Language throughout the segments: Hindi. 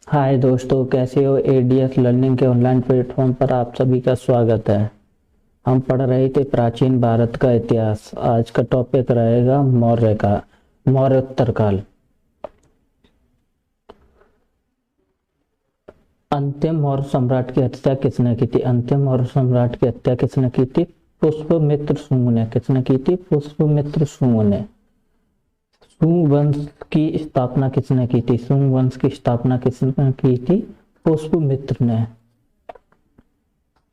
हाय दोस्तों, कैसे हो। एडीएस लर्निंग के ऑनलाइन प्लेटफॉर्म पर आप सभी का स्वागत है। हम पढ़ रहे थे प्राचीन भारत का इतिहास। आज का टॉपिक रहेगा मौर्योत्तर काल। अंतिम मौर्य सम्राट की हत्या किसने की थी? अंतिम मौर्य सम्राट की हत्या किसने की थी? पुष्पमित्र सुंग ने। किसने की थी? पुष्पमित्र सुंग ने। सुंग वंश की स्थापना किसने की थी? सुंग वंश की स्थापना किसने की थी? पुष्पमित्र ने।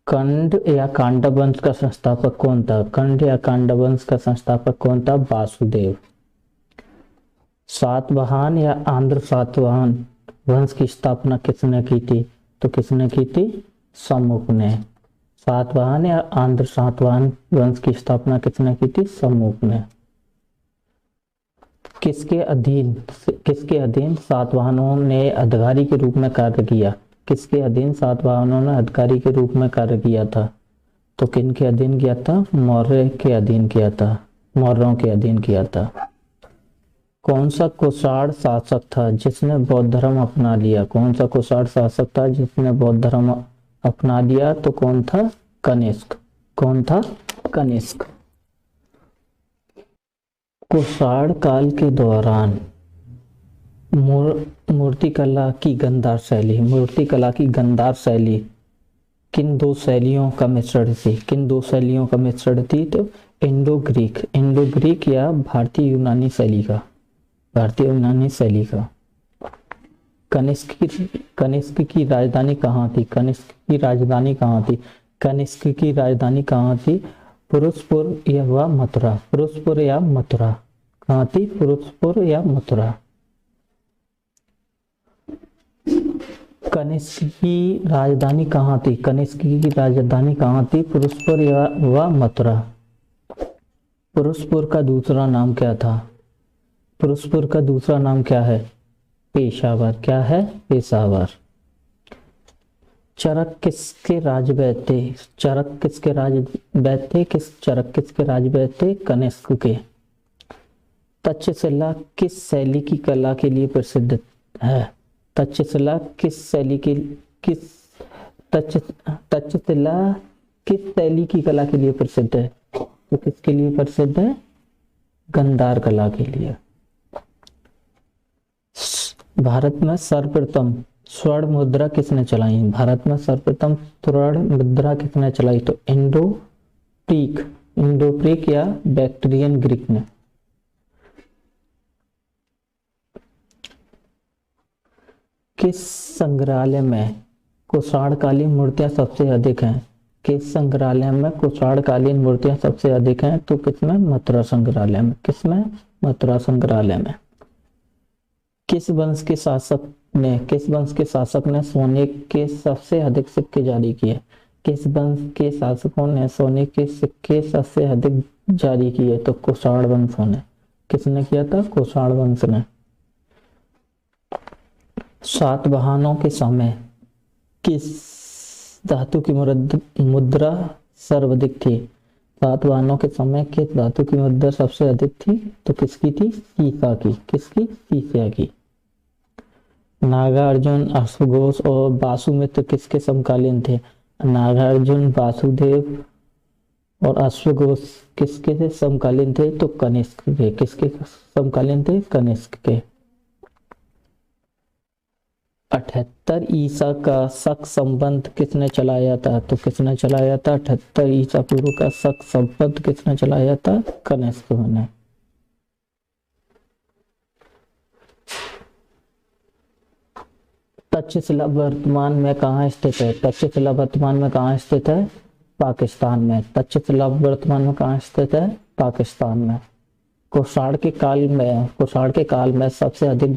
कंड या कांडव वंश का संस्थापक कौन था? कंड या कांडव वंश का संस्थापक कौन था? वासुदेव। सातवाहन या आंध्र सातवाहन वंश की स्थापना किसने की थी? तो किसने की थी? समुक ने। सातवाहन या आंध्र सातवाहन वंश की स्थापना किसने की थी? समुक ने। किसके अधीन सातवाहनों ने अधिकारी के रूप में कार्य किया? किसके अधीन सातवाहनों ने अधिकारी के रूप में कार्य किया था? तो किन के अधीन किया था? मौर्य के अधीन किया था। मौर्यों के अधीन किया था। कौन सा कुषाण शासक था जिसने बौद्ध धर्म अपना लिया? कौन सा कुषाण शासक था जिसने बौद्ध धर्म अपना लिया? तो कौन था? कनिष्क। कौन था? कनिष्क। कुषाण काल के दौरान मूर्तिकला की गंधार शैली किन दो शैलियों का मिश्रण थी? किन दो शैलियों का मिश्रण थी? तो इंडो ग्रीक या भारतीय यूनानी शैली का। कनिष्क की राजधानी कहाँ थी? कनिष्क की राजधानी कहाँ थी? पुरुषपुर या मथुरा। कहाँ थी? पुरुषपुर या मथुरा। कनिष्क की राजधानी कहाँ थी? पुरुषपुर या मथुरा। पुरुषपुर का दूसरा नाम क्या था? पुरुषपुर का दूसरा नाम क्या है? पेशावर। क्या है? पेशावर। चरक किसके राजवैद्य थे? चरक किसके राजवैद्य थे? कनिष्क के। तक्षशिला किस शैली की कला के लिए प्रसिद्ध है? तक्षशिला किस शैली की कला के लिए प्रसिद्ध है? तो किसके लिए प्रसिद्ध है? गंधार कला के लिए। भारत में सर्वप्रथम स्वर्ण मुद्रा किसने चलाई? तो इंडो-ग्रीक या बैक्ट्रियन ग्रीक ने। किस संग्रहालय में कुषाणकालीन मूर्तियां सबसे अधिक हैं? तो किसमें? मथुरा संग्रहालय में। किस वंश के शासक ने सोने के सबसे अधिक सिक्के जारी किए? किस वंश के शासकों ने सोने के सिक्के सबसे अधिक जारी किए? तो कुषाण वंशों ने। किसने किया था? कुषाण वंश ने। सातवाहनों के समय किस धातु की मुद्रा सर्वाधिक थी? सातवाहनों के समय किस धातु की मुद्रा सबसे अधिक थी? तो किसकी थी? सीसा की। किसकी? सीसा की। नागार्जुन, अश्वघोष और वासुमित्र किसके समकालीन थे? नागार्जुन, वासुदेव और अश्वघोष किसके समकालीन थे? तो कनिष्क के। किसके समकालीन थे? कनिष्क के। 78 ईसा का शक संबंध किसने चलाया था? तो किसने चलाया था? 78 ईसा पूर्व का शक संबंध किसने चलाया था? कनिष्क ने। तक्षशिला वर्तमान में कहाँ स्थित है? पाकिस्तान में। तक्षशिला वर्तमान में कहाँ स्थित है? पाकिस्तान में। कुषाण के काल में सबसे अधिक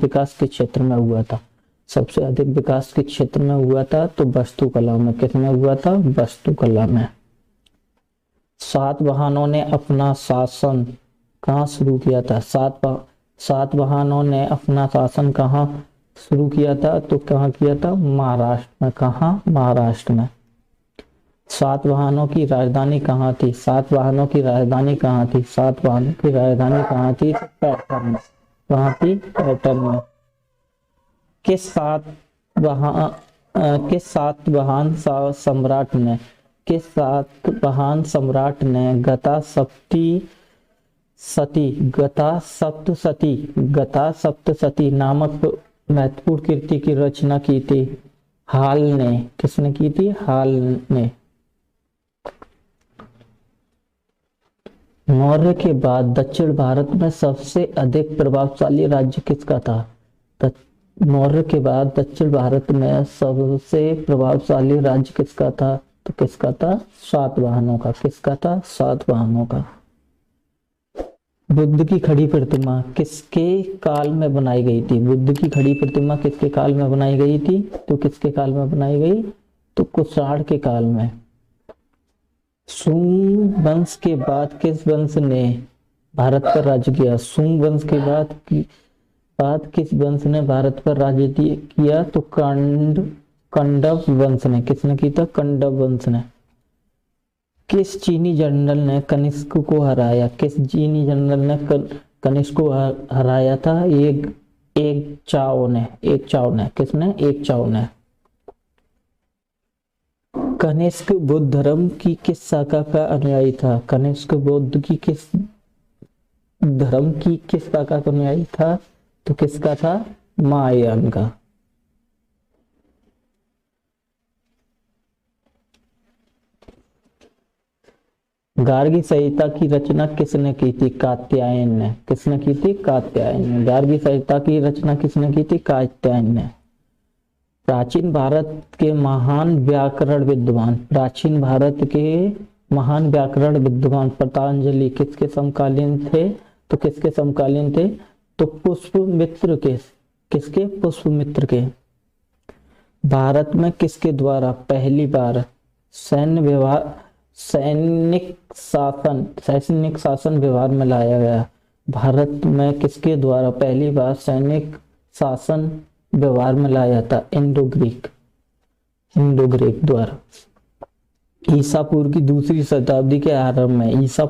विकास किस क्षेत्र में हुआ था? तो वास्तुकला में। किसमें हुआ था? वास्तुकला में। सातवाहनों ने अपना शासन कहाँ शुरू किया था? सातवाहनों ने अपना शासन कहाँ शुरू किया था? तो कहाँ किया था? महाराष्ट्र में। कहाँ? महाराष्ट्र में। सातवाहनों की राजधानी कहाँ थी? पैटर्न में। कहाँ थी? पैटर्न में। सातवाहन सम्राट ने गता सप्तशती नामक महत्वपूर्ण कृति की रचना की थी? हाल ने। किसने की थी? हाल ने। मौर्य के बाद दक्षिण भारत में सबसे अधिक प्रभावशाली राज्य किसका था? मौर्य के बाद दक्षिण भारत में सबसे प्रभावशाली राज्य किसका था? तो किसका था? सातवाहनों का। किसका था? सातवाहनों का। बुद्ध की खड़ी प्रतिमा किसके काल में बनाई गई थी? बुद्ध की खड़ी प्रतिमा किसके काल में बनाई गई थी? तो किसके काल में बनाई गई? तो कुषाण के काल में। सुंग वंश के बाद किस वंश ने भारत पर राज्य किया? सुंग वंश के बाद किस वंश ने भारत पर राज्य किया? तो कंडव वंश ने। किसने की था? कंडव वंश ने। किस चीनी जनरल ने कनिष्क को हराया? किस चीनी जनरल ने कनिष्क को हराया था? एक चाओ ने। किसने? एक चाओ ने। कनिष्क बौद्ध धर्म की किस शाखा का अनुयायी था? कनिष्क बौद्ध की किस धर्म की किस शाखा का अनुयायी था? तो किसका था? महायान का। गार्गी संहिता की रचना किसने की थी? कात्यायन ने। किसने की थी? कात्यायन ने। गार्गी संहिता की रचना किसने की थी? कात्यायन ने। प्राचीन भारत के महान व्याकरण विद्वान पतंजलि किसके समकालीन थे? तो किसके समकालीन थे? तो पुष्पमित्र के। किसके? पुष्पमित्र के। भारत में किसके द्वारा पहली बार सैनिक शासन व्यवहार में लाया गया? भारत में किसके द्वारा पहली बार सैनिक शासन व्यवहार में लाया था? इंडो ग्रीक द्वारा। ईसा पूर्व की दूसरी शताब्दी के आरंभ में ईसा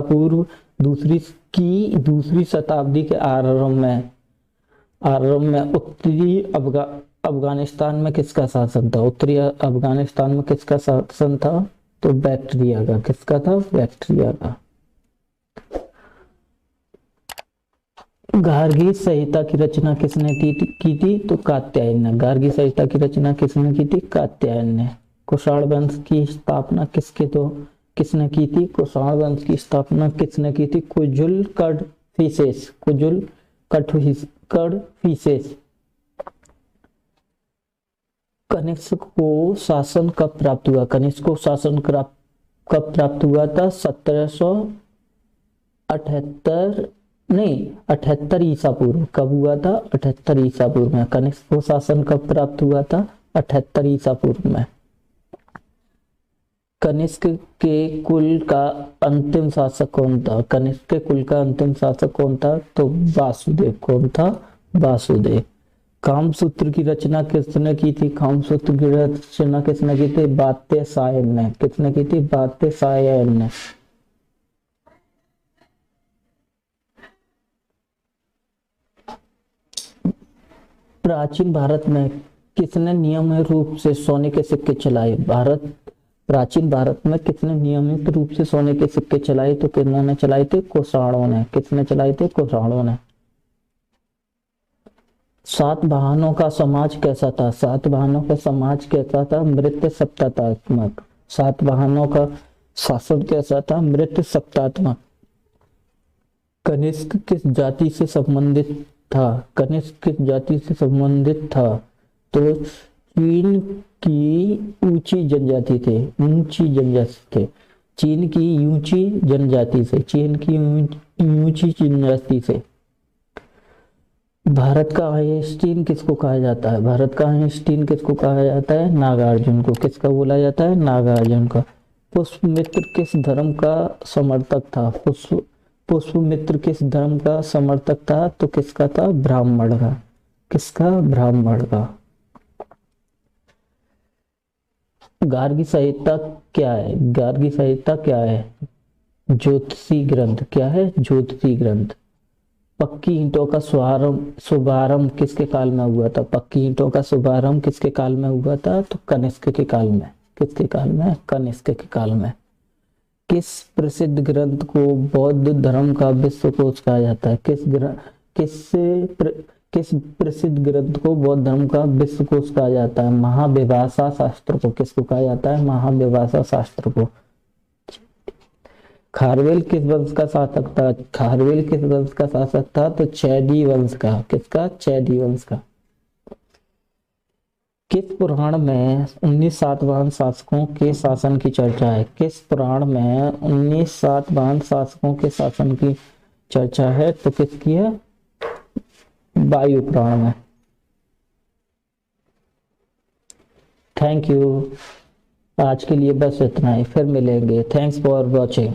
पूर्व दूसरी शताब्दी के आरंभ में उत्तरी अफगानिस्तान में किसका शासन था? उत्तरी अफगानिस्तान में किसका शासन था? तो बैक्टीरिया का। किसका था? बैक्टीरिया का। गार्गी संहिता की रचना किसने की थी? तो कात्यायन ने। गार्गी संहिता की रचना किसने की थी? कात्यायन ने। कुषाण वंश की स्थापना किसने की थी? कुषाण वंश की स्थापना किसने की थी? कुजुल कडफिसेस। कनिष्क को शासन कब प्राप्त हुआ? कनिष्क को शासन कब प्राप्त हुआ था? 78 ईसा पूर्व। कब हुआ था? 78 ईसा पूर्व में। कनिष्क को शासन कब प्राप्त हुआ था? 78 ईसा पूर्व में। कनिष्क के कुल का अंतिम शासक कौन था? कनिष्क के कुल का अंतिम शासक कौन था? तो वासुदेव। कौन था? वासुदेव। कामसूत्र की रचना किसने की थी? कामसूत्र की रचना किसने की थी? वात्स्यायन ने। किसने की थी? वात्स्यायन ने। प्राचीन भारत में किसने नियमित रूप से सोने के सिक्के चलाए? प्राचीन भारत में किसने नियमित रूप से सोने के सिक्के चलाए? तो किन्होंने चलाए थे? कुषाणों ने। किसने चलाए थे? कुषाणों ने। सातवाहनों का समाज कैसा था? सातवाहनों का समाज कैसा था? मृत सत्तात्मक। सातवाहनों का शासन कैसा था? मृत सत्तात्मक। कनिष्क किस जाति से संबंधित था? कनिष्क किस जाति से संबंधित था? तो चीन की ऊंची जनजाति थे। चीन की ऊंची जनजाति से। भारत का आइंस्टीन किसको कहा जाता है? भारत का आइंस्टीन किसको कहा जाता है? नागार्जुन को। किसका बोला जाता है? नागार्जुन का। पुष्पमित्र किस धर्म का समर्थक था? पुष्पमित्र किस धर्म का समर्थक था? तो किसका था? ब्राह्मण का। किसका? ब्राह्मण का। गार्गी संहिता क्या है? गार्गी संहिता क्या है? ज्योतिषी ग्रंथ। क्या है? ज्योतिषी ग्रंथ। पक्की ईंटों का शुभारंभ किसके काल में हुआ था? पक्की ईंटों का शुभारंभ किसके काल में हुआ था? तो कनिष्क के काल में। किसके काल में? कनिष्क के काल में। किस प्रसिद्ध ग्रंथ को बौद्ध धर्म का विश्वकोश कहा जाता है? किस प्रसिद्ध ग्रंथ को बौद्ध धर्म का विश्वकोश कहा जाता है? महाविभाषा शास्त्र को। किसको कहा जाता है? महाविभाषा शास्त्र को। खारवेल किस वंश का शासक था? खारवेल किस वंश का शासक था? तो चैदी वंश का। किसका? चैदी वंश का। किस पुराण में 19 सातवाहन शासकों के शासन की चर्चा है? किस पुराण में 19 सातवाहन शासकों के शासन की चर्चा है? तो किसकी है? वायु पुराण में। Thank you. आज के लिए बस इतना ही, फिर मिलेंगे। Thanks for watching.